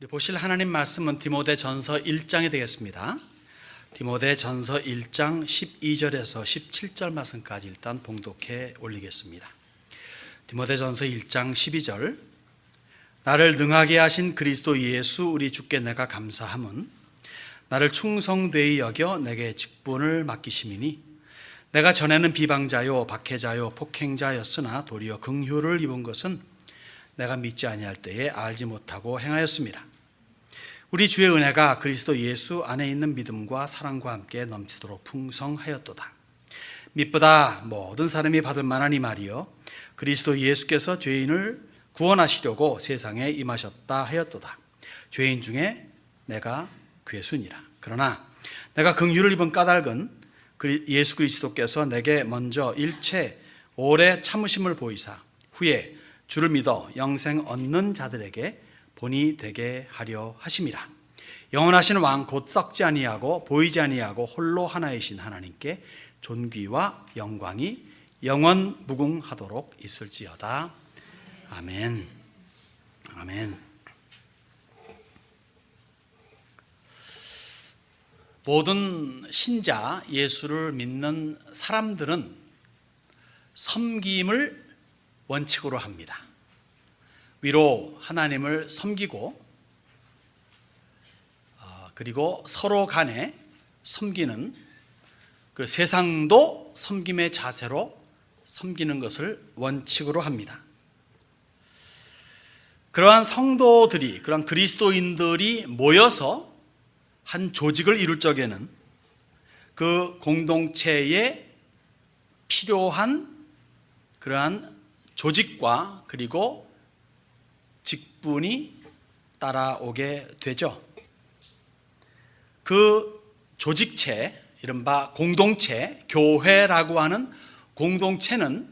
우리 보실 하나님 말씀은 디모데전서 1장이 되겠습니다. 디모데전서 1장 12절에서 17절 말씀까지 일단 봉독해 올리겠습니다. 디모데전서 1장 12절. 나를 능하게 하신 그리스도 예수 우리 주께 내가 감사함은 나를 충성되이 여겨 내게 직분을 맡기심이니 내가 전에는 비방자요 박해자요 폭행자였으나 도리어 긍휼을 입은 것은 내가 믿지 아니할 때에 알지 못하고 행하였습니다. 우리 주의 은혜가 그리스도 예수 안에 있는 믿음과 사랑과 함께 넘치도록 풍성하였도다. 믿보다 모든 사람이 받을 만한 이 말이요 그리스도 예수께서 죄인을 구원하시려고 세상에 임하셨다 하였도다. 죄인 중에 내가 괴순이라. 그러나 내가 긍휼을 입은 까닭은 예수 그리스도께서 내게 먼저 일체 오래 참으심을 보이사 후에 주를 믿어 영생 얻는 자들에게 본이 되게 하려 하심이라. 영원하신 왕 곧 썩지 아니하고 보이지 아니하고 홀로 하나이신 하나님께 존귀와 영광이 영원 무궁하도록 있을지어다. 아멘. 아멘. 모든 신자 예수를 믿는 사람들은 섬김을 원칙으로 합니다. 위로 하나님을 섬기고 그리고 서로 간에 섬기는 그 세상도 섬김의 자세로 섬기는 것을 원칙으로 합니다. 그러한 성도들이, 그러한 그리스도인들이 모여서 한 조직을 이룰 적에는 그 공동체에 필요한 그러한 조직과 그리고 직분이 따라오게 되죠. 그 조직체, 이른바 공동체, 교회라고 하는 공동체는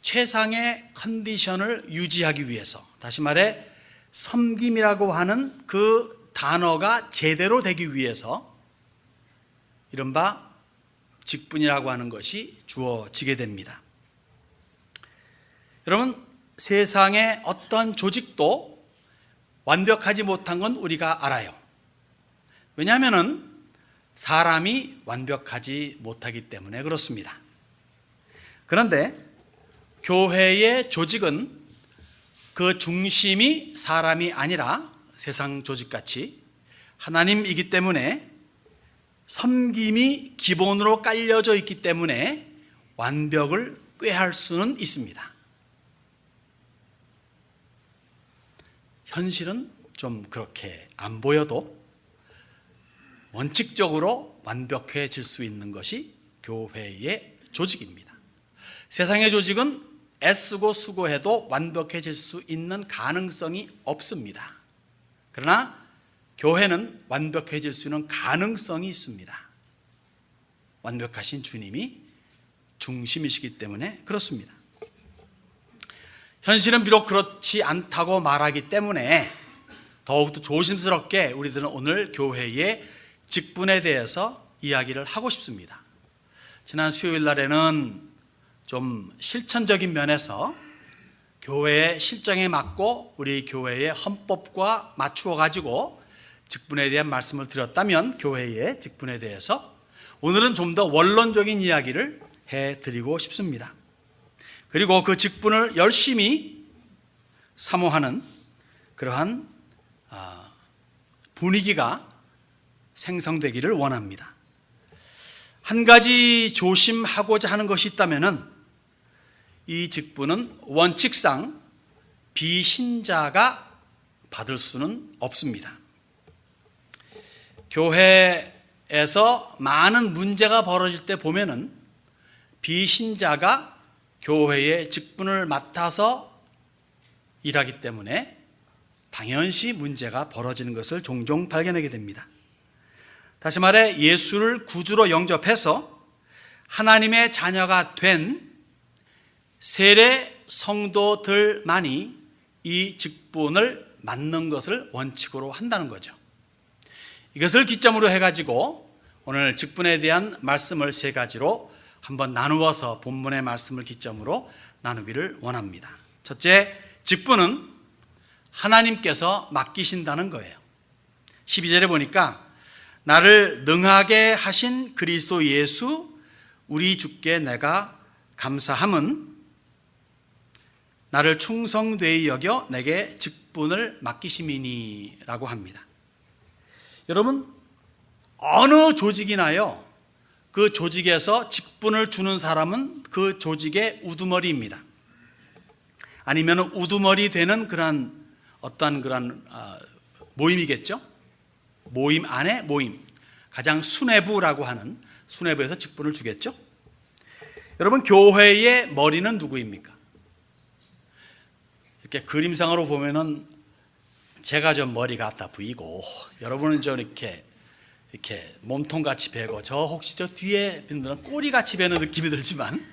최상의 컨디션을 유지하기 위해서, 다시 말해 섬김이라고 하는 그 단어가 제대로 되기 위해서 이른바 직분이라고 하는 것이 주어지게 됩니다. 여러분, 세상의 어떤 조직도 완벽하지 못한 건 우리가 알아요. 왜냐하면 사람이 완벽하지 못하기 때문에 그렇습니다. 그런데 교회의 조직은 그 중심이 사람이 아니라 세상 조직같이 하나님이기 때문에 섬김이 기본으로 깔려져 있기 때문에 완벽을 꾀할 수는 있습니다. 현실은 좀 그렇게 안 보여도 원칙적으로 완벽해질 수 있는 것이 교회의 조직입니다. 세상의 조직은 애쓰고 수고해도 완벽해질 수 있는 가능성이 없습니다. 그러나 교회는 완벽해질 수 있는 가능성이 있습니다. 완벽하신 주님이 중심이시기 때문에 그렇습니다. 현실은 비록 그렇지 않다고 말하기 때문에 더욱더 조심스럽게 우리들은 오늘 교회의 직분에 대해서 이야기를 하고 싶습니다. 지난 수요일 날에는 좀 실천적인 면에서 교회의 실정에 맞고 우리 교회의 헌법과 맞추어 가지고 직분에 대한 말씀을 드렸다면 교회의 직분에 대해서 오늘은 좀 더 원론적인 이야기를 해드리고 싶습니다. 그리고 그 직분을 열심히 사모하는 그러한 분위기가 생성되기를 원합니다. 한 가지 조심하고자 하는 것이 있다면 이 직분은 원칙상 비신자가 받을 수는 없습니다. 교회에서 많은 문제가 벌어질 때 보면은 비신자가 교회의 직분을 맡아서 일하기 때문에 당연시 문제가 벌어지는 것을 종종 발견하게 됩니다. 다시 말해 예수를 구주로 영접해서 하나님의 자녀가 된 세례 성도들만이 이 직분을 맡는 것을 원칙으로 한다는 거죠. 이것을 기점으로 해가지고 오늘 직분에 대한 말씀을 세 가지로 한번 나누어서 본문의 말씀을 기점으로 나누기를 원합니다. 첫째, 직분은 하나님께서 맡기신다는 거예요. 12절에 보니까 나를 능하게 하신 그리스도 예수 우리 주께 내가 감사함은 나를 충성되이 여겨 내게 직분을 맡기심이니 라고 합니다. 여러분, 어느 조직이나요, 그 조직에서 직분을 주는 사람은 그 조직의 우두머리입니다. 아니면 우두머리 되는 그런 어떤 그런 모임이겠죠. 모임 안에 모임, 가장 수뇌부라고 하는 수뇌부에서 직분을 주겠죠. 여러분, 교회의 머리는 누구입니까? 이렇게 그림상으로 보면은 제가 좀 머리 갖다 부이고 여러분은 좀 이렇게 몸통같이 베고 저 혹시 저 뒤에 분들은 꼬리같이 베는 느낌이 들지만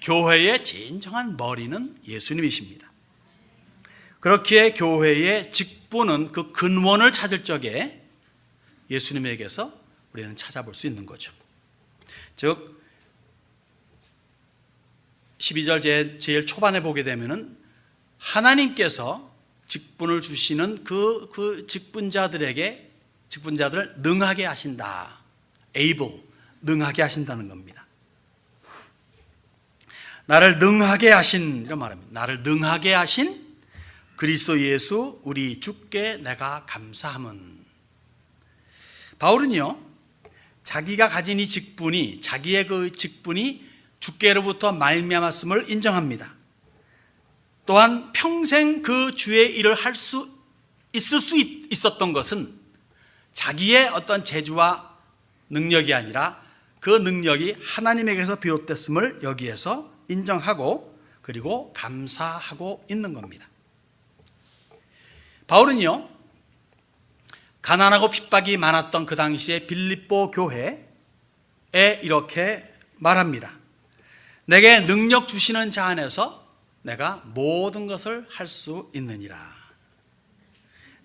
교회의 진정한 머리는 예수님이십니다. 그렇기에 교회의 직분은 그 근원을 찾을 적에 예수님에게서 우리는 찾아볼 수 있는 거죠. 즉 12절 제일 초반에 보게 되면은 하나님께서 직분을 주시는 그 직분자들을 능하게 하신다. able, 능하게 하신다는 겁니다. 나를 능하게 하신, 이런 말입니다. 나를 능하게 하신 그리스도 예수 우리 주께 내가 감사함은. 바울은요, 자기가 가진 이 직분이, 자기의 그 직분이 주께로부터 말미암았음을 인정합니다. 또한 평생 그 주의 일을 할 수 있었던 것은 자기의 어떤 재주와 능력이 아니라 그 능력이 하나님에게서 비롯됐음을 여기에서 인정하고 그리고 감사하고 있는 겁니다. 바울은요, 가난하고 핍박이 많았던 그 당시에 빌립보 교회에 이렇게 말합니다. 내게 능력 주시는 자 안에서 내가 모든 것을 할 수 있느니라.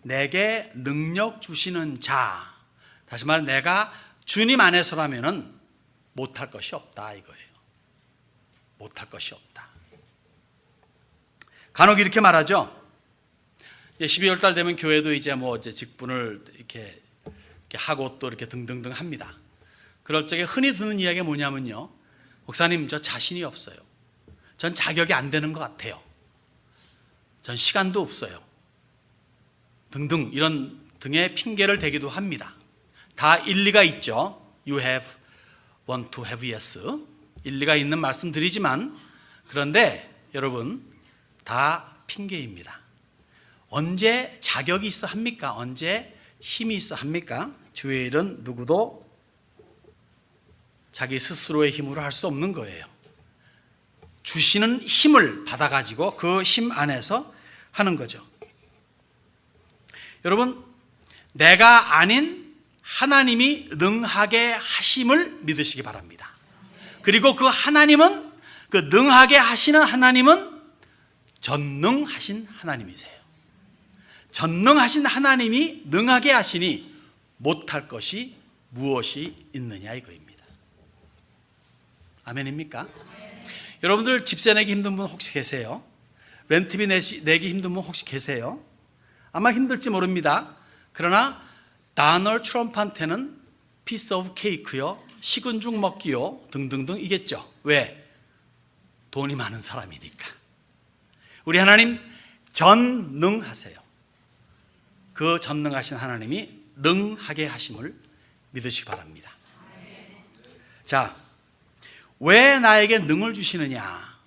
내게 능력 주시는 자, 다시 말해 내가 주님 안에서라면은 못할 것이 없다 이거예요. 못할 것이 없다. 간혹 이렇게 말하죠. 12월 달 되면 교회도 이제 직분을 이렇게 하고 또 이렇게 등등등 합니다. 그럴 적에 흔히 듣는 이야기가 뭐냐면요, 목사님 저 자신이 없어요. 전 자격이 안 되는 것 같아요. 전 시간도 없어요. 등등 이런 등의 핑계를 대기도 합니다. 다 일리가 있죠. You want to have yes. 일리가 있는 말씀 드리지만, 그런데 여러분 다 핑계입니다. 언제 자격이 있어 합니까? 언제 힘이 있어 합니까? 주의 일은 누구도 자기 스스로의 힘으로 할 수 없는 거예요. 주시는 힘을 받아가지고 그 힘 안에서 하는 거죠. 여러분, 내가 아닌 하나님이 능하게 하심을 믿으시기 바랍니다. 그리고 그 하나님은, 그 능하게 하시는 하나님은 전능하신 하나님이세요. 전능하신 하나님이 능하게 하시니 못할 것이 무엇이 있느냐 이거입니다. 아멘입니까? 여러분들 집세 내기 힘든 분 혹시 계세요? 렌트비 내기 힘든 분 혹시 계세요? 아마 힘들지 모릅니다. 그러나 다널드 트럼프한테는 피스 오브 케이크요, 식은 죽 먹기요 등등등 이겠죠. 왜? 돈이 많은 사람이니까. 우리 하나님 전능하세요. 그 전능하신 하나님이 능하게 하심을 믿으시기 바랍니다. 자, 왜 나에게 능을 주시느냐?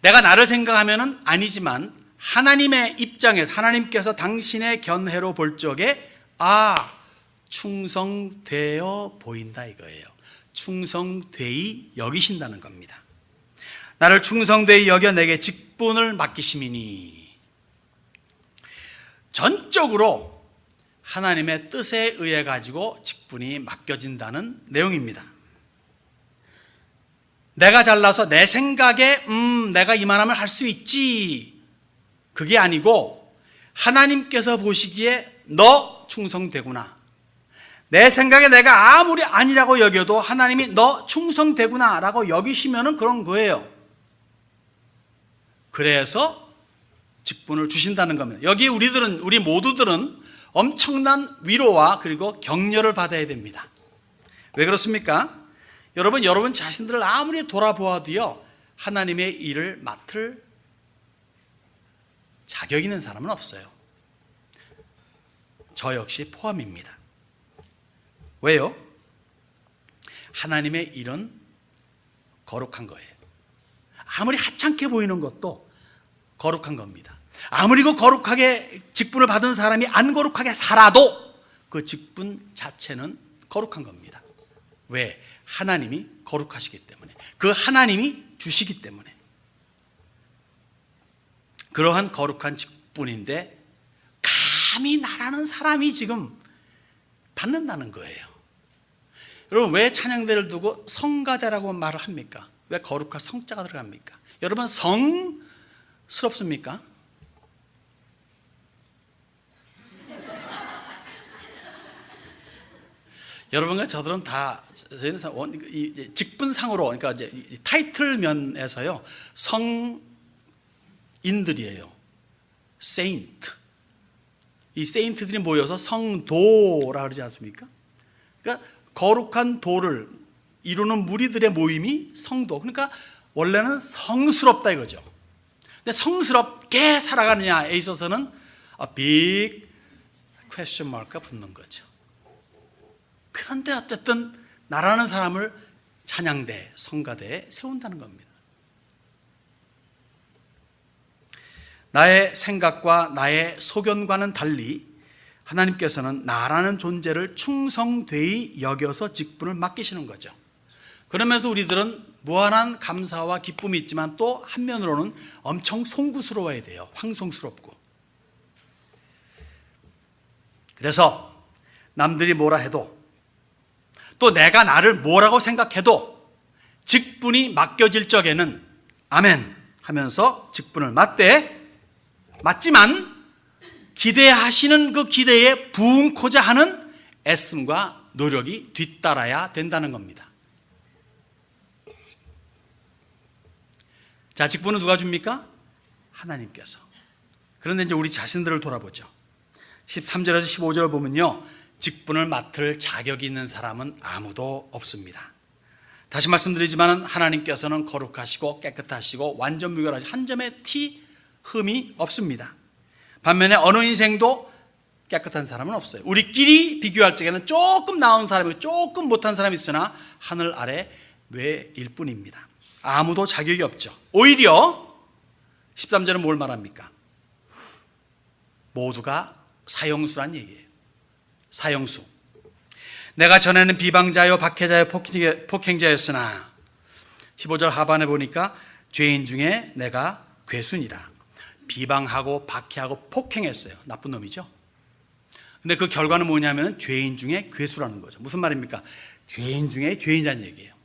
내가 나를 생각하면은 아니지만 하나님의 입장에, 하나님께서 당신의 견해로 볼 적에 충성되어 보인다 이거예요. 충성되이 여기신다는 겁니다. 나를 충성되이 여겨 내게 직분을 맡기심이니, 전적으로 하나님의 뜻에 의해 가지고 직분이 맡겨진다는 내용입니다. 내가 잘나서 내 생각에 내가 이만하면 할 수 있지, 그게 아니고 하나님께서 보시기에 너 충성되구나, 내 생각에 내가 아무리 아니라고 여겨도 하나님이 너 충성되구나 라고 여기시면은 그런 거예요. 그래서 직분을 주신다는 겁니다. 여기 우리 모두들은 엄청난 위로와 그리고 격려를 받아야 됩니다. 왜 그렇습니까? 여러분 자신들을 아무리 돌아보아도요, 하나님의 일을 맡을 자격 있는 사람은 없어요. 저 역시 포함입니다. 왜요? 하나님의 일은 거룩한 거예요. 아무리 하찮게 보이는 것도 거룩한 겁니다. 아무리 그 거룩하게 직분을 받은 사람이 안 거룩하게 살아도 그 직분 자체는 거룩한 겁니다. 왜? 하나님이 거룩하시기 때문에, 그 하나님이 주시기 때문에. 그러한 거룩한 직분인데 감히 나라는 사람이 지금 받는다는 거예요. 여러분, 왜 찬양대를 두고 성가대라고 말을 합니까? 왜 거룩한 성자가 들어갑니까? 여러분, 성스럽습니까? 여러분과 저들은 다 저희는 직분상으로, 그러니까 이제 타이틀 면에서요, 성인들이에요. 세인트. 이 세인트들이 모여서 성도라 그러지 않습니까? 그러니까 거룩한 도를 이루는 무리들의 모임이 성도. 그러니까 원래는 성스럽다 이거죠. 근데 성스럽게 살아가느냐에 있어서는 빅 퀘스천 마크가 붙는 거죠. 그런데 어쨌든 나라는 사람을 찬양대, 성가대에 세운다는 겁니다. 나의 생각과 나의 소견과는 달리 하나님께서는 나라는 존재를 충성되이 여겨서 직분을 맡기시는 거죠. 그러면서 우리들은 무한한 감사와 기쁨이 있지만 또 한면으로는 엄청 송구스러워야 돼요. 황송스럽고. 그래서 남들이 뭐라 해도, 또 내가 나를 뭐라고 생각해도 직분이 맡겨질 적에는 아멘 하면서 직분을 맡지만 기대하시는 그 기대에 부응코자 하는 애씀과 노력이 뒤따라야 된다는 겁니다. 자, 직분은 누가 줍니까? 하나님께서. 그런데 이제 우리 자신들을 돌아보죠. 13절에서 15절을 보면요, 직분을 맡을 자격이 있는 사람은 아무도 없습니다. 다시 말씀드리지만 하나님께서는 거룩하시고 깨끗하시고 완전 무결하시고 한 점의 흠이 없습니다. 반면에 어느 인생도 깨끗한 사람은 없어요. 우리끼리 비교할 적에는 조금 나은 사람이고 조금 못한 사람이 있으나 하늘 아래 뇌일 뿐입니다. 아무도 자격이 없죠. 오히려 13절은 뭘 말합니까? 모두가 사형수란 얘기예요. 사형수. 내가 전에는 비방자요 박해자요 폭행자였으나 15절 하반에 보니까 죄인 중에 내가 괴순이라. 비방하고 박해하고 폭행했어요. 나쁜 놈이죠. 근데 그 결과는 뭐냐면 죄인 중에 괴수라는 거죠. 무슨 말입니까? 죄인 중에 죄인이라는 얘기예요.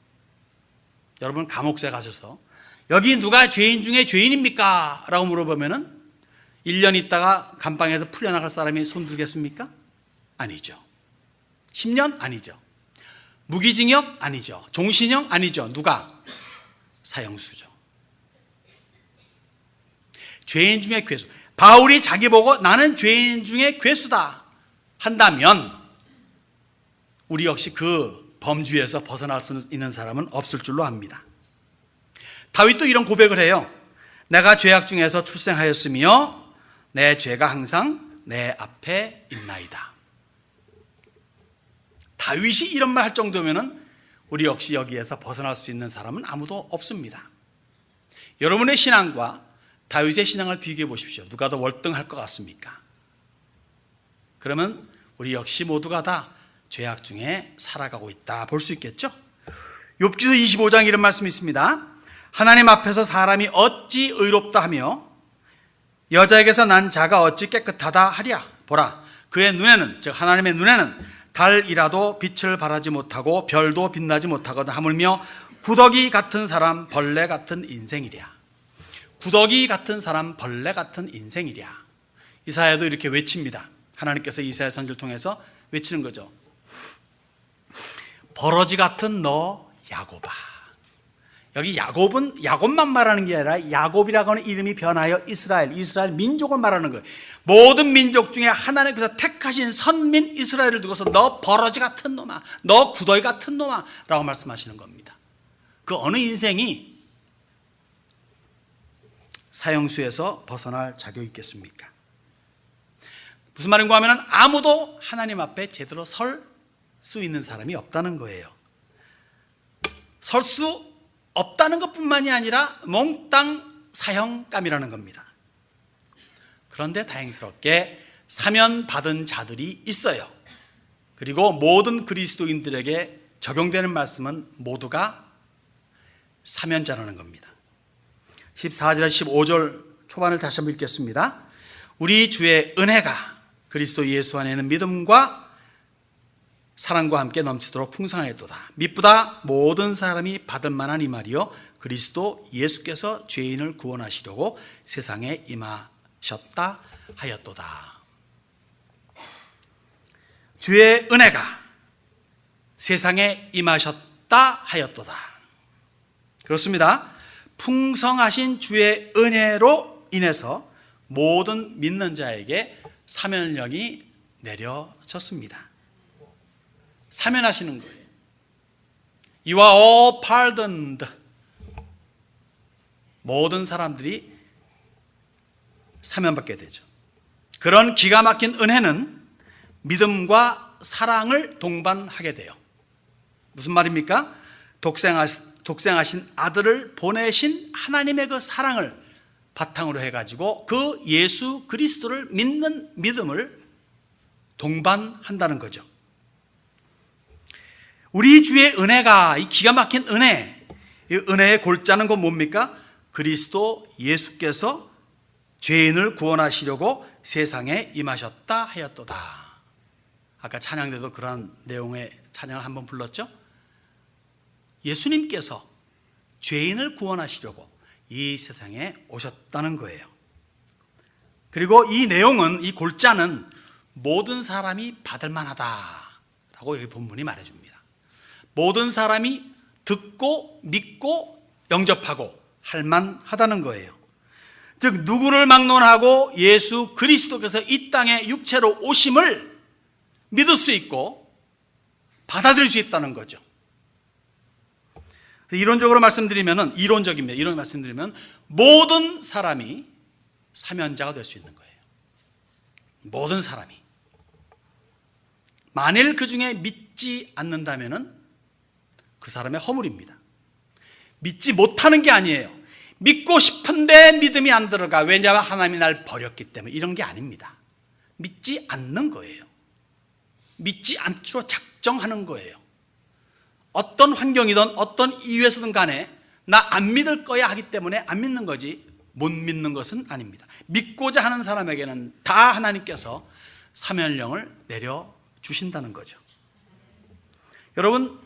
여러분, 감옥에 가셔서 여기 누가 죄인 중에 죄인입니까? 라고 물어보면은 1년 있다가 감방에서 풀려나갈 사람이 손 들겠습니까? 아니죠. 10년? 아니죠. 무기징역? 아니죠. 종신형? 아니죠. 누가? 사형수죠. 죄인 중에 괴수. 바울이 자기 보고 나는 죄인 중에 괴수다 한다면 우리 역시 그 범주에서 벗어날 수 있는 사람은 없을 줄로 압니다. 다윗도 이런 고백을 해요. 내가 죄악 중에서 출생하였으며 내 죄가 항상 내 앞에 있나이다. 다윗이 이런 말 할 정도면 우리 역시 여기에서 벗어날 수 있는 사람은 아무도 없습니다. 여러분의 신앙과 다윗의 신앙을 비교해 보십시오. 누가 더 월등할 것 같습니까? 그러면 우리 역시 모두가 다 죄악 중에 살아가고 있다 볼 수 있겠죠? 욥기서 25장 이런 말씀이 있습니다. 하나님 앞에서 사람이 어찌 의롭다 하며 여자에게서 난 자가 어찌 깨끗하다 하랴. 보라, 그의 눈에는, 즉 하나님의 눈에는 달이라도 빛을 발하지 못하고 별도 빛나지 못하거든 하물며 구더기 같은 사람, 벌레 같은 인생이랴. 구더기 같은 사람, 벌레 같은 인생이랴. 이사야도 이렇게 외칩니다. 하나님께서 이사야 선지를 통해서 외치는 거죠. 버러지 같은 너 야곱아. 여기 야곱만 말하는 게 아니라 야곱이라고 하는 이름이 변하여 이스라엘 민족을 말하는 거예요. 모든 민족 중에 하나님께서 택하신 선민 이스라엘을 두고서 너 버러지 같은 놈아, 너 구더기 같은 놈아 라고 말씀하시는 겁니다. 그 어느 인생이 사형수에서 벗어날 자격이 있겠습니까? 무슨 말인가 하면 아무도 하나님 앞에 제대로 설 수 있는 사람이 없다는 거예요. 설 수 없다는 것뿐만이 아니라 몽땅 사형감이라는 겁니다. 그런데 다행스럽게 사면 받은 자들이 있어요. 그리고 모든 그리스도인들에게 적용되는 말씀은 모두가 사면자라는 겁니다. 14절에서 15절 초반을 다시 한번 읽겠습니다. 우리 주의 은혜가 그리스도 예수 안에 있는 믿음과 사랑과 함께 넘치도록 풍성하였도다. mit보다 모든 사람이 받을 만한 이 말이요 그리스도 예수께서 죄인을 구원하시려고 세상에 임하셨다 하였도다. 주의 은혜가 세상에 임하셨다 하였도다. 그렇습니다. 풍성하신 주의 은혜로 인해서 모든 믿는 자에게 사면령이 내려졌습니다. 사면하시는 거예요. You are all pardoned. 모든 사람들이 사면받게 되죠. 그런 기가 막힌 은혜는 믿음과 사랑을 동반하게 돼요. 무슨 말입니까? 독생하신 아들을 보내신 하나님의 그 사랑을 바탕으로 해가지고 그 예수 그리스도를 믿는 믿음을 동반한다는 거죠. 우리 주의 은혜가, 이 기가 막힌 은혜, 이 은혜의 골자는 건 뭡니까? 그리스도 예수께서 죄인을 구원하시려고 세상에 임하셨다 하였도다. 아까 찬양 때도 그런 내용의 찬양을 한번 불렀죠? 예수님께서 죄인을 구원하시려고 이 세상에 오셨다는 거예요. 그리고 이 내용은, 이 골자는 모든 사람이 받을 만하다라고 여기 본문이 말해줍니다. 모든 사람이 듣고 믿고 영접하고 할 만하다는 거예요. 즉 누구를 막론하고 예수 그리스도께서 이 땅에 육체로 오심을 믿을 수 있고 받아들일 수 있다는 거죠. 이론적으로 말씀드리면, 이론적입니다. 이런 말씀드리면 모든 사람이 사면자가 될 수 있는 거예요. 모든 사람이. 만일 그 중에 믿지 않는다면은 그 사람의 허물입니다. 믿지 못하는 게 아니에요. 믿고 싶은데 믿음이 안 들어가. 왜냐하면 하나님이 날 버렸기 때문에. 이런 게 아닙니다. 믿지 않는 거예요. 믿지 않기로 작정하는 거예요. 어떤 환경이든 어떤 이유에서든 간에 나 안 믿을 거야 하기 때문에 안 믿는 거지 못 믿는 것은 아닙니다. 믿고자 하는 사람에게는 다 하나님께서 사면령을 내려주신다는 거죠. 여러분,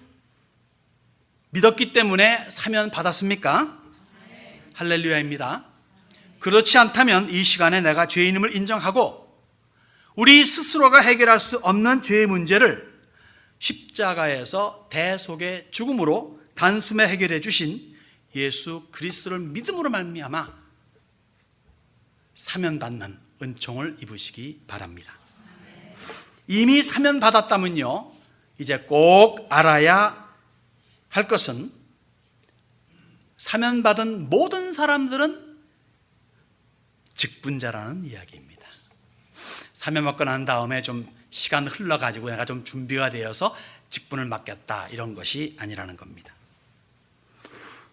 믿었기 때문에 사면 받았습니까? 할렐루야입니다. 그렇지 않다면 이 시간에 내가 죄인임을 인정하고 우리 스스로가 해결할 수 없는 죄의 문제를 십자가에서 대속의 죽음으로 단숨에 해결해 주신 예수 그리스도를 믿음으로 말미암아 사면받는 은총을 입으시기 바랍니다. 이미 사면받았다면요, 이제 꼭 알아야 할 것은 사면받은 모든 사람들은 직분자라는 이야기입니다. 사면받고 난 다음에 좀 시간 흘러가지고 내가 좀 준비가 되어서 직분을 맡겼다 이런 것이 아니라는 겁니다.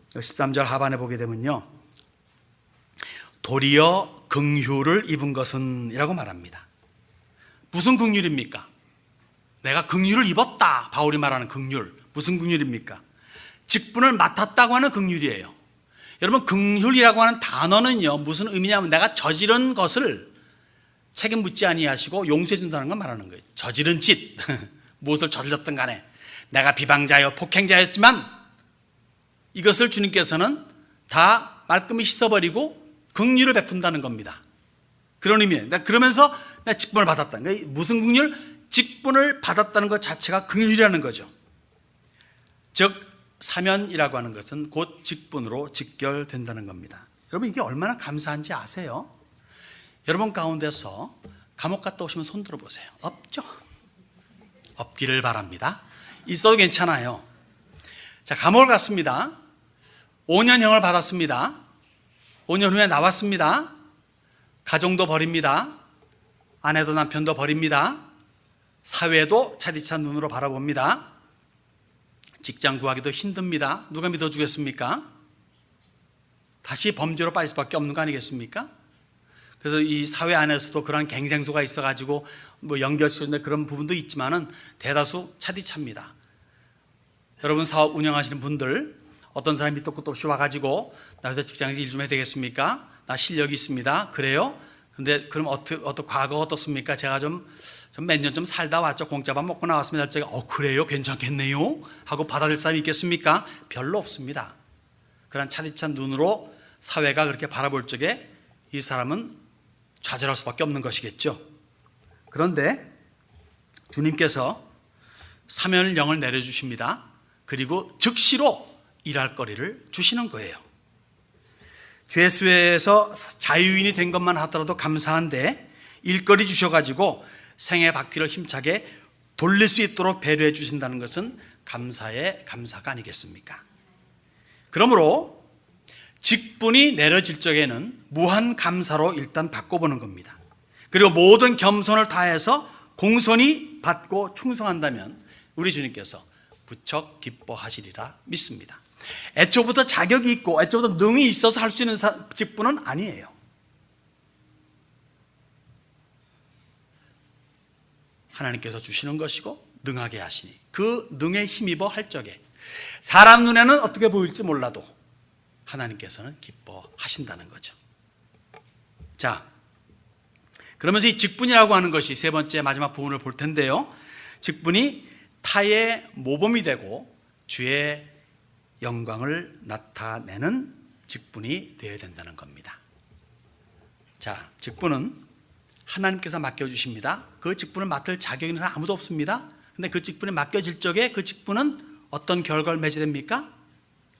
13절 하반에 보게 되면요, 도리어 긍휼을 입은 것은 이라고 말합니다. 무슨 긍휼입니까? 내가 긍휼을 입었다. 바울이 말하는 긍휼, 무슨 긍휼입니까? 직분을 맡았다고 하는 긍휼이에요. 여러분, 긍휼이라고 하는 단어는요 무슨 의미냐면 내가 저지른 것을 책임 묻지 아니하시고 용서해 준다는 걸 말하는 거예요. 저지른 짓, 무엇을 저질렀든 간에 내가 비방자여 폭행자였지만 이것을 주님께서는 다 말끔히 씻어버리고 긍휼을 베푼다는 겁니다. 그런 의미예요. 그러면서 내가 직분을 받았다는 거예요. 무슨 긍휼? 직분을 받았다는 것 자체가 긍휼이라는 거죠. 즉 사면이라고 하는 것은 곧 직분으로 직결된다는 겁니다. 여러분 이게 얼마나 감사한지 아세요? 여러분 가운데서 감옥 갔다 오시면 손 들어보세요. 없죠? 없기를 바랍니다. 있어도 괜찮아요. 자, 감옥을 갔습니다. 5년형을 받았습니다. 5년 후에 나왔습니다. 가정도 버립니다. 아내도 남편도 버립니다. 사회도 차디찬 눈으로 바라봅니다. 직장 구하기도 힘듭니다. 누가 믿어주겠습니까? 다시 범죄로 빠질 수밖에 없는 거 아니겠습니까? 그래서 이 사회 안에서도 그런 갱생소가 있어가지고 뭐 연결시키는 그런 부분도 있지만은 대다수 차디차입니다. 여러분 사업 운영하시는 분들 어떤 사람이 밑도 끝도 없이 와가지고 나 여기서 직장에서 일 좀 해야 되겠습니까? 나 실력이 있습니다. 그래요? 근데 그럼 과거 어떻습니까? 제가 좀 몇 년 좀 살다 왔죠. 공짜밥 먹고 나왔습니다. 제가 그래요? 괜찮겠네요? 하고 받아들일 사람이 있겠습니까? 별로 없습니다. 그런 차디찬 눈으로 사회가 그렇게 바라볼 적에 이 사람은 좌절할 수밖에 없는 것이겠죠. 그런데 주님께서 사면령을 내려주십니다. 그리고 즉시로 일할 거리를 주시는 거예요. 죄수에서 자유인이 된 것만 하더라도 감사한데 일거리 주셔가지고 생애 바퀴를 힘차게 돌릴 수 있도록 배려해 주신다는 것은 감사의 감사가 아니겠습니까? 그러므로 직분이 내려질 적에는 무한 감사로 일단 바꿔보는 겁니다. 그리고 모든 겸손을 다해서 공손히 받고 충성한다면 우리 주님께서 부쩍 기뻐하시리라 믿습니다. 애초부터 자격이 있고 애초부터 능이 있어서 할 수 있는 직분은 아니에요. 하나님께서 주시는 것이고 능하게 하시니 그 능에 힘입어 할 적에 사람 눈에는 어떻게 보일지 몰라도 하나님께서는 기뻐하신다는 거죠. 자, 그러면서 이 직분이라고 하는 것이 세 번째 마지막 부분을 볼 텐데요. 직분이 타의 모범이 되고 주의 영광을 나타내는 직분이 되어야 된다는 겁니다. 자, 직분은 하나님께서 맡겨주십니다. 그 직분을 맡을 자격 있는 사람 아무도 없습니다. 근데 그 직분이 맡겨질 적에 그 직분은 어떤 결과를 맺게 됩니까?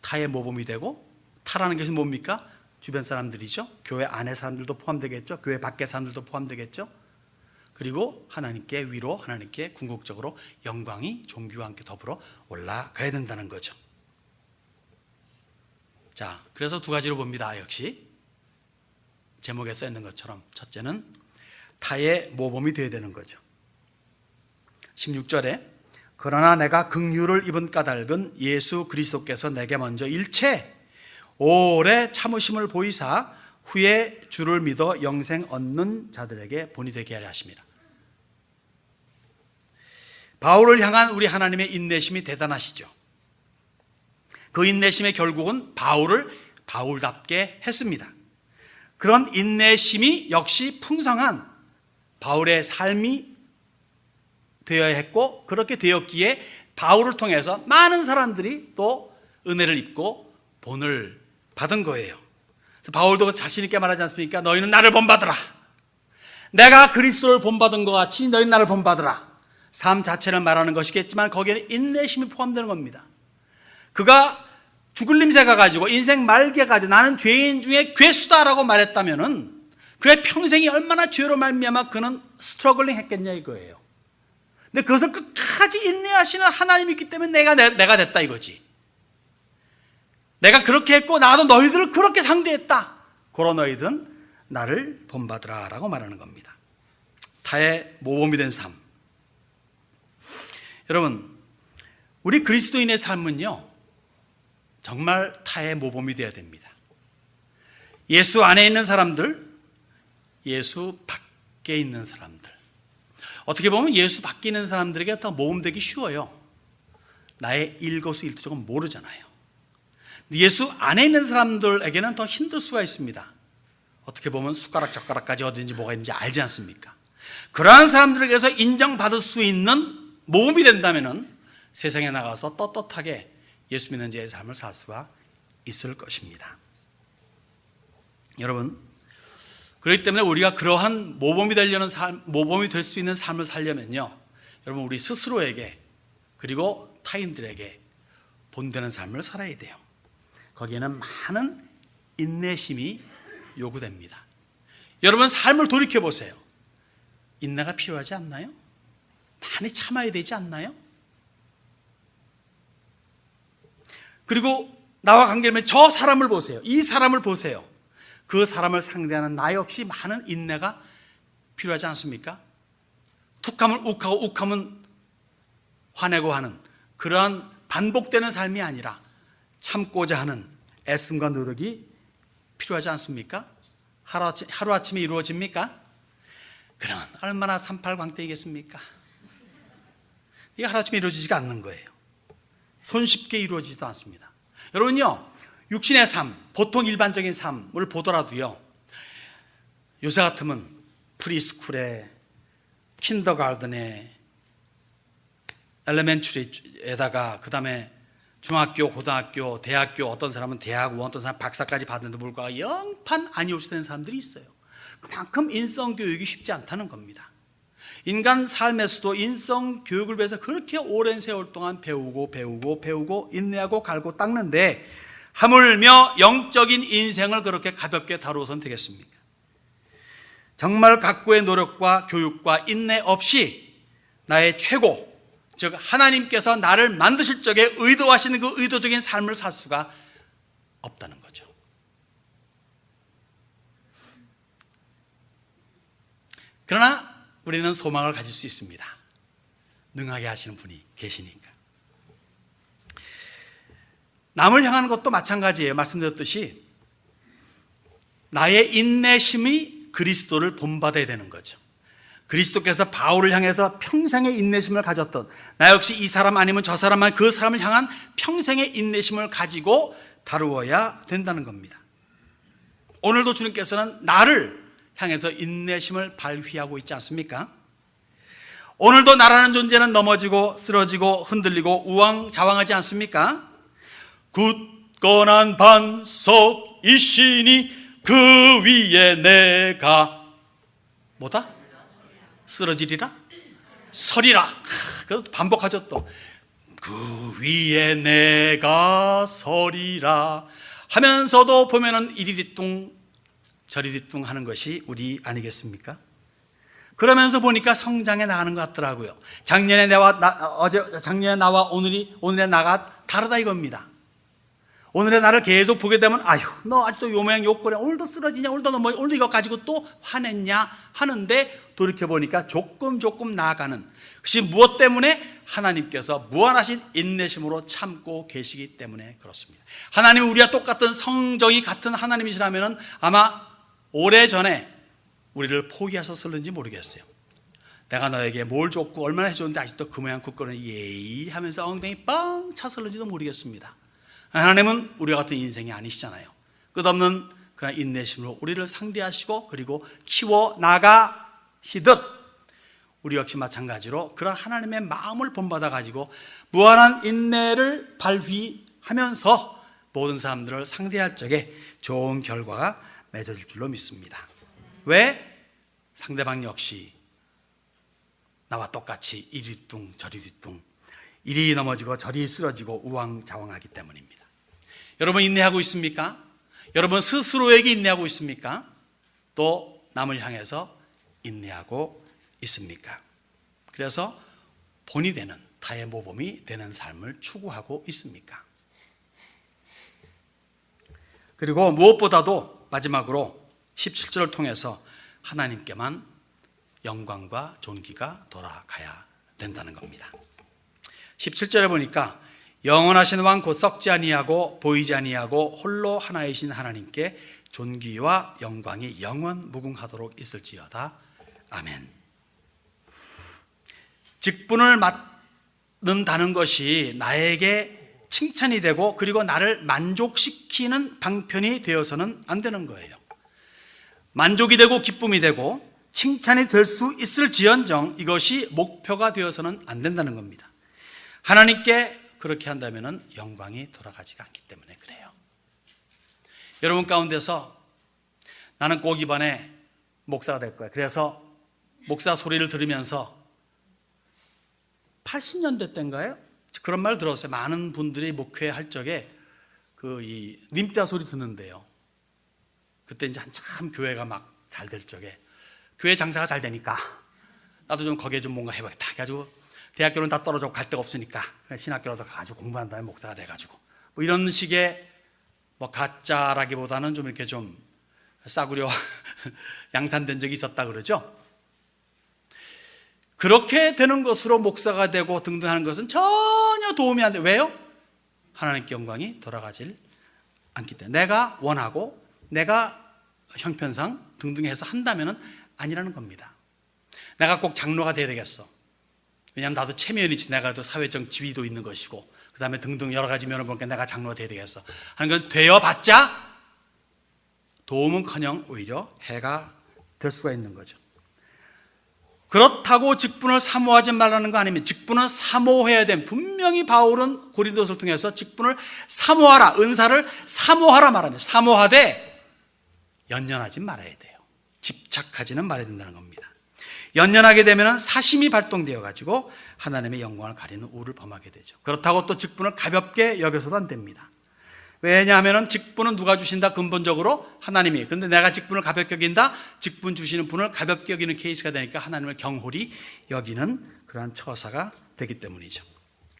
타의 모범이 되고, 타라는 것이 뭡니까? 주변 사람들이죠. 교회 안에 사람들도 포함되겠죠. 교회 밖의 사람들도 포함되겠죠. 그리고 하나님께 위로, 하나님께 궁극적으로 영광이 종교와 함께 더불어 올라가야 된다는 거죠. 자, 그래서 두 가지로 봅니다. 역시 제목에 써 있는 것처럼 첫째는 타의 모범이 되어야 되는 거죠. 16절에 그러나 내가 긍휼을 입은 까닭은 예수 그리스도께서 내게 먼저 일체 오래 참으심을 보이사 후에 주를 믿어 영생 얻는 자들에게 본이 되게 하려 하심이라. 바울을 향한 우리 하나님의 인내심이 대단하시죠. 그 인내심의 결국은 바울을 바울답게 했습니다. 그런 인내심이 역시 풍성한 바울의 삶이 되어야 했고, 그렇게 되었기에 바울을 통해서 많은 사람들이 또 은혜를 입고 본을 받은 거예요. 그래서 바울도 자신 있게 말하지 않습니까? 너희는 나를 본받으라. 내가 그리스도를 본받은 것 같이 너희는 나를 본받으라. 삶 자체를 말하는 것이겠지만 거기에는 인내심이 포함되는 겁니다. 그가 죽을 냄새 가가지고 인생 말기에 가지고 나는 죄인 중에 괴수다라고 말했다면은 그의 평생이 얼마나 죄로 말미암아 그는 스트러글링 했겠냐 이거예요. 근데 그것을 끝까지 인내하시는 하나님이 있기 때문에 내가 됐다 이거지. 내가 그렇게 했고 나도 너희들을 그렇게 상대했다. 그런 너희들은 나를 본받으라 라고 말하는 겁니다. 타의 모범이 된 삶. 여러분, 우리 그리스도인의 삶은요 정말 타의 모범이 되어야 됩니다. 예수 안에 있는 사람들, 예수 밖에 있는 사람들. 어떻게 보면 예수 밖에 있는 사람들에게 더 모범되기 쉬워요. 나의 일거수일투족은 모르잖아요. 예수 안에 있는 사람들에게는 더 힘들 수가 있습니다. 어떻게 보면 숟가락 젓가락까지 어딘지 뭐가 있는지 알지 않습니까? 그러한 사람들에게서 인정받을 수 있는 모범이 된다면 세상에 나가서 떳떳하게 예수 믿는 자의 삶을 살 수가 있을 것입니다. 여러분, 그렇기 때문에 우리가 그러한 모범이 되려는 삶, 모범이 될 수 있는 삶을 살려면요, 여러분 우리 스스로에게 그리고 타인들에게 본되는 삶을 살아야 돼요. 거기에는 많은 인내심이 요구됩니다. 여러분 삶을 돌이켜보세요. 인내가 필요하지 않나요? 많이 참아야 되지 않나요? 그리고 나와 관계되면 저 사람을 보세요. 이 사람을 보세요. 그 사람을 상대하는 나 역시 많은 인내가 필요하지 않습니까? 툭하면 욱하고 욱하면 화내고 하는 그러한 반복되는 삶이 아니라 참고자 하는 애씀과 노력이 필요하지 않습니까? 하루아침에 이루어집니까? 그러면 얼마나 삼팔광대이겠습니까? 이게 하루아침에 이루어지지가 않는 거예요. 손쉽게 이루어지지도 않습니다. 여러분요, 육신의 삶, 보통 일반적인 삶을 보더라도요, 요새 같으면 프리스쿨에, 킨더가든에, 엘레멘트리에다가 그 다음에 중학교, 고등학교, 대학교, 어떤 사람은 대학원, 어떤 사람은 박사까지 받는데 불구하고 영판 아니올수되는 사람들이 있어요. 그만큼 인성교육이 쉽지 않다는 겁니다. 인간 삶에서도 인성교육을 위해서 그렇게 오랜 세월 동안 배우고 인내하고 갈고 닦는데 하물며 영적인 인생을 그렇게 가볍게 다루어서는 되겠습니까? 정말 각고의 노력과 교육과 인내 없이 나의 최고, 즉 하나님께서 나를 만드실 적에 의도하시는 그 의도적인 삶을 살 수가 없다는 거죠. 그러나 우리는 소망을 가질 수 있습니다. 능하게 하시는 분이 계시니까. 남을 향하는 것도 마찬가지예요. 말씀드렸듯이 나의 인내심이 그리스도를 본받아야 되는 거죠. 그리스도께서 바울을 향해서 평생의 인내심을 가졌던, 나 역시 이 사람 아니면 저 사람 아니면 그 사람을 향한 평생의 인내심을 가지고 다루어야 된다는 겁니다. 오늘도 주님께서는 나를 향해서 인내심을 발휘하고 있지 않습니까? 오늘도 나라는 존재는 넘어지고 쓰러지고 흔들리고 우왕좌왕하지 않습니까? 굳건한 반석이시니 그 위에 내가 뭐다? 쓰러지리라? 서리라. 그것도 반복하죠. 또 그 위에 내가 서리라 하면서도 보면은 이리 뒤뚱 저리 뒤뚱 하는 것이 우리 아니겠습니까? 그러면서 보니까 성장해 나가는 것 같더라고요. 작년의 나와 오늘의 나가 다르다 이겁니다. 오늘의 나를 계속 보게 되면 아휴, 너 아직도 요 모양 요 꼴이야. 오늘도 쓰러지냐? 오늘도 넘어, 오늘도 이거 가지고 또 화냈냐? 하는데 돌이켜보니까 조금 나아가는 그것이 무엇 때문에? 하나님께서 무한하신 인내심으로 참고 계시기 때문에 그렇습니다. 하나님은 우리와 똑같은 성정이 같은 하나님이시라면 아마 오래전에 우리를 포기하셨을는지 모르겠어요. 내가 너에게 뭘 줬고 얼마나 해줬는데 아직도 그 모양 굳건한 예의 하면서 엉덩이 빵 찼을는지도 모르겠습니다. 하나님은 우리와 같은 인생이 아니시잖아요. 끝없는 그런 인내심으로 우리를 상대하시고 그리고 키워 나가시듯 우리 역시 마찬가지로 그런 하나님의 마음을 본받아 가지고 무한한 인내를 발휘하면서 모든 사람들을 상대할 적에 좋은 결과가 맺어질 줄로 믿습니다. 왜? 상대방 역시 나와 똑같이 이리 뒤뚱 저리 뒤뚱 이리 넘어지고 저리 쓰러지고 우왕좌왕하기 때문입니다. 여러분 인내하고 있습니까? 여러분 스스로에게 인내하고 있습니까? 또 남을 향해서 인내하고 있습니까? 그래서 본이 되는 타의 모범이 되는 삶을 추구하고 있습니까? 그리고 무엇보다도 마지막으로 17절을 통해서 하나님께만 영광과 존귀가 돌아가야 된다는 겁니다. 17절에 보니까 영원하신 왕 곧 썩지 아니하고 보이지 아니하고 홀로 하나이신 하나님께 존귀와 영광이 영원 무궁하도록 있을지어다. 아멘. 직분을 맡는다는 것이 나에게 칭찬이 되고 그리고 나를 만족시키는 방편이 되어서는 안 되는 거예요. 만족이 되고 기쁨이 되고 칭찬이 될 수 있을지언정 이것이 목표가 되어서는 안 된다는 겁니다. 하나님께 그렇게 한다면 영광이 돌아가지가 않기 때문에 그래요. 여러분 가운데서 나는 꼭 이번에 목사가 될 거야. 그래서 목사 소리를 들으면서 80년대 때인가요? 그런 말 들었어요. 많은 분들이 목회할 적에 이 님자 소리 듣는데요. 그때 이제 한참 교회가 막 잘 될 적에 교회 장사가 잘 되니까 나도 좀 거기에 좀 뭔가 해보겠다 해가지고 대학교는 다 떨어져 갈 데가 없으니까 신학교라도 가가지고 공부한 다음에 목사가 돼가지고 뭐 이런 식의 뭐 가짜라기보다는 좀 이렇게 좀 싸구려 양산된 적이 있었다 그러죠. 그렇게 되는 것으로 목사가 되고 등등 하는 것은 전혀 도움이 안 돼. 왜요? 하나님께 영광이 돌아가질 않기 때문에 내가 원하고 내가 형편상 등등 해서 한다면 아니라는 겁니다. 내가 꼭 장로가 돼야 되겠어. 왜냐하면 나도 체면이지. 내가 또 사회적 지위도 있는 것이고 그 다음에 등등 여러 가지 면을 보니까 내가 장로가 돼야 되겠어 하는 건 되어봤자 도움은커녕 오히려 해가 될 수가 있는 거죠. 그렇다고 직분을 사모하지 말라는 거 아니면 직분은 사모해야 됨. 분명히 바울은 고린도서를 통해서 직분을 사모하라, 은사를 사모하라 말합니다. 사모하되 연연하지 말아야 돼요. 집착하지는 말아야 된다는 겁니다. 연연하게 되면 사심이 발동되어 가지고 하나님의 영광을 가리는 우를 범하게 되죠. 그렇다고 또 직분을 가볍게 여겨서도 안 됩니다. 왜냐하면 직분은 누가 주신다? 근본적으로 하나님이. 그런데 내가 직분을 가볍게 여긴다? 직분 주시는 분을 가볍게 여기는 케이스가 되니까 하나님을 경홀히 여기는 그러한 처사가 되기 때문이죠.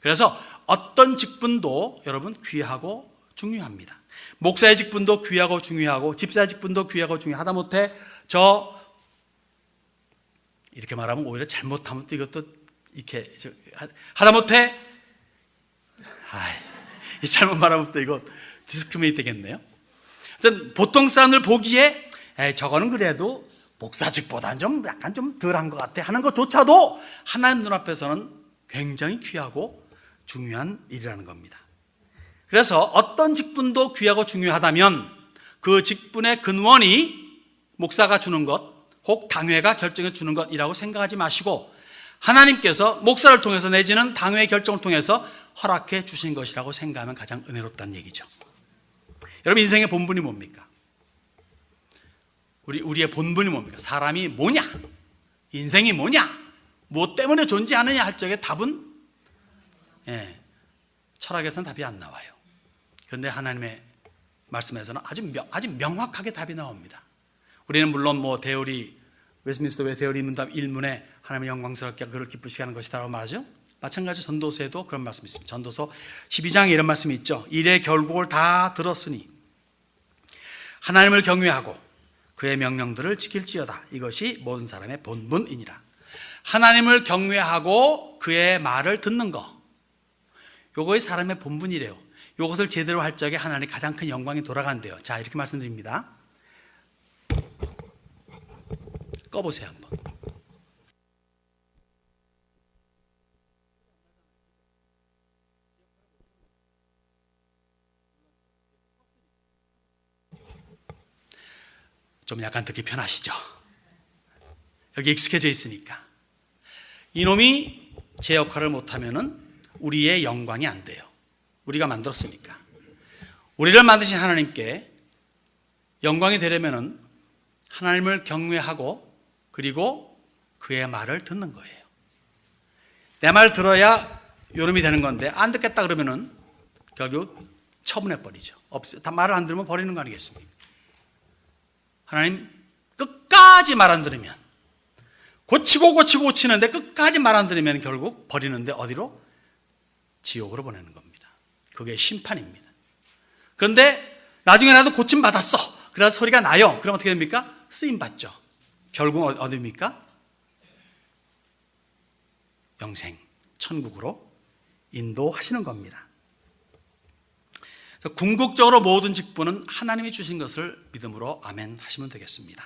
그래서 어떤 직분도 여러분 귀하고 중요합니다. 목사의 직분도 귀하고 중요하고 집사의 직분도 귀하고 중요하고 하다못해 이렇게 말하면 오히려 잘못하면 또 이것도 이렇게 하다못해 이 잘못 말하면 또 이거 디스크리미네이트 되겠네요. 보통 사람들 보기에 저거는 그래도 목사직보다는 좀 약간 좀 덜한 것 같아 하는 것조차도 하나님 눈앞에서는 굉장히 귀하고 중요한 일이라는 겁니다. 그래서 어떤 직분도 귀하고 중요하다면 그 직분의 근원이 목사가 주는 것 혹 당회가 결정해 주는 것이라고 생각하지 마시고 하나님께서 목사를 통해서 내지는 당회의 결정을 통해서 허락해 주신 것이라고 생각하면 가장 은혜롭다는 얘기죠. 여러분 인생의 본분이 뭡니까? 우리의 본분이 뭡니까? 사람이 뭐냐? 인생이 뭐냐? 무엇 때문에 존재하느냐 할 적에 답은 철학에서는 답이 안 나와요. 그런데 하나님의 말씀에서는 아주 명확하게 답이 나옵니다. 우리는 물론 웨스트민스터 왜 대열이 문답 1문에 하나님의 영광스럽게 그를 기쁘시게 하는 것이다라고 말하죠. 마찬가지 전도서에도 그런 말씀이 있습니다. 전도서 12장에 이런 말씀이 있죠. 일의 결국을 다 들었으니 하나님을 경외하고 그의 명령들을 지킬지어다. 이것이 모든 사람의 본분이니라. 하나님을 경외하고 그의 말을 듣는 것, 요것이 사람의 본분이래요. 요것을 제대로 할 적에 하나님 가장 큰 영광이 돌아간대요. 자, 이렇게 말씀드립니다. 꺼보세요 한번. 좀 약간 듣기 편하시죠? 여기 익숙해져 있으니까. 이놈이 제 역할을 못하면은 우리의 영광이 안 돼요. 우리가 만들었으니까. 우리를 만드신 하나님께 영광이 되려면은 하나님을 경외하고 그리고 그의 말을 듣는 거예요. 내 말 들어야 요놈이 되는 건데 안 듣겠다 그러면은 결국 처분해 버리죠. 다 말을 안 들으면 버리는 거 아니겠습니까? 하나님 끝까지 말 안 들으면 고치는데 끝까지 말 안 들으면 결국 버리는데 어디로? 지옥으로 보내는 겁니다. 그게 심판입니다. 그런데 나중에 나도 고침 받았어. 그래서 소리가 나요. 그럼 어떻게 됩니까? 쓰임 받죠. 결국 어디입니까? 영생, 천국으로 인도하시는 겁니다. 궁극적으로 모든 직분은 하나님이 주신 것을 믿음으로 아멘 하시면 되겠습니다.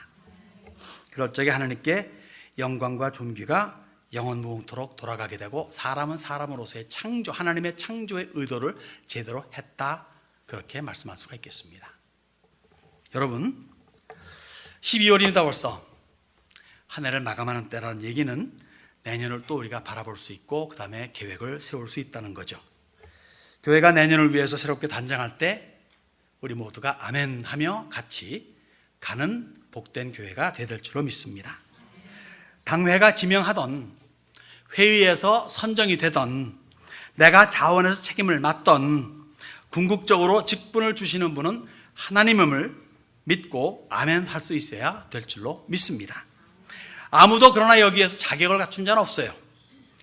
그럴 적에 하나님께 영광과 존귀가 영원무궁토록 돌아가게 되고 사람은 사람으로서의 창조, 하나님의 창조의 의도를 제대로 했다, 그렇게 말씀할 수가 있겠습니다. 여러분 12월입니다. 벌써 한 해를 마감하는 때라는 얘기는 내년을 또 우리가 바라볼 수 있고 그 다음에 계획을 세울 수 있다는 거죠. 교회가 내년을 위해서 새롭게 단장할 때 우리 모두가 아멘 하며 같이 가는 복된 교회가 되될 줄로 믿습니다. 당회가 지명하던 회의에서 선정이 되던 내가 자원해서 책임을 맡던 궁극적으로 직분을 주시는 분은 하나님임을 믿고 아멘 할 수 있어야 될 줄로 믿습니다. 아무도 그러나 여기에서 자격을 갖춘 자는 없어요.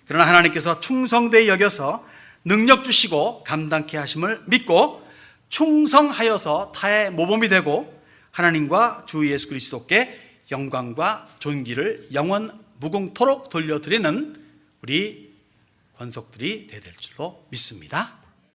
그러나 하나님께서 충성되이 여겨서 능력 주시고 감당케 하심을 믿고 충성하여서 타의 모범이 되고 하나님과 주 예수 그리스도께 영광과 존귀를 영원 무궁토록 돌려드리는 우리 권속들이 되야 될 줄로 믿습니다.